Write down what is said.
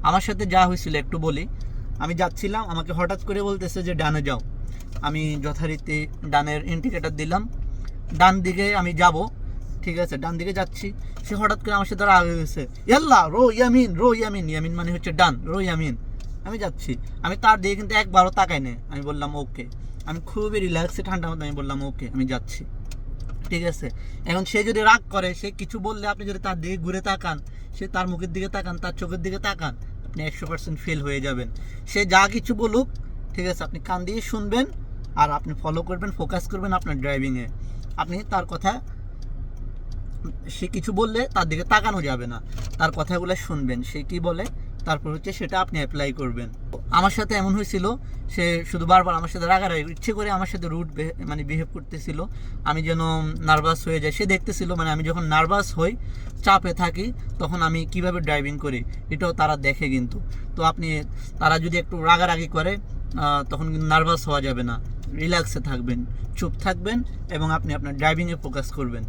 আমার সাথে যা হয়েছিল একটু বলি। আমি যাচ্ছিলাম, আমাকে হঠাৎ করে বলতেছে যে ডানে যাও। আমি যথারীতি ডানের ইন্ডিকেটার দিলাম, ডান দিকে আমি যাব, ঠিক আছে, ডান দিকে যাচ্ছি। সে হঠাৎ করে আমার সাথে আগে গেছে, ইয়াল্লা রো ইয়ামিন, রো ইয়ামিন, ইয়ামিন মানে হচ্ছে ডান, রো ইয়ামিন। আমি যাচ্ছি, আমি তার দিকে কিন্তু একবারও তাকাই না। আমি বললাম ওকে, আমি খুবই রিল্যাক্সে ঠান্ডা মতো আমি বললাম ওকে, আমি যাচ্ছি, ঠিক আছে। এখন সে যদি রাগ করে, সে কিছু বললে আপনি যদি তার দিকে ঘুরে তাকান, সে তার মুখের দিকে তাকান, তার চোখের দিকে তাকান, আপনি 100% ফেল হয়ে যাবেন। সে যা কিছু বলুক, ঠিক আছে, আপনি কান দিয়ে শুনবেন আর আপনি ফলো করবেন, ফোকাস করবেন আপনার ড্রাইভিংয়ে। আপনি তার কথা, সে কিছু বললে তার দিকে তাকানো যাবে না, তার কথাগুলো শুনবেন, সে কি বলে, তারপর হচ্ছে সেটা আপনি অ্যাপ্লাই করবেন। আমার সাথে এমন হয়েছিল, সে শুধু বারবার আমার সাথে রাগারাগি ইচ্ছে করে আমার সাথে রুড মানে বিহেভ করতেছিল, আমি যেন নার্ভাস হয়ে যাই। সে দেখতেছিল মানে আমি যখন নার্ভাস হই, চাপে থাকি, তখন আমি কিভাবে ড্রাইভিং করি, এটাও তারা দেখে কিন্তু। তো আপনি, তারা যদি একটু রাগারাগি করে, তখন কিন্তু নার্ভাস হওয়া যাবে না, রিল্যাক্সে থাকবেন, চুপ থাকবেন এবং আপনি আপনার ড্রাইভিংয়ে ফোকাস করবেন।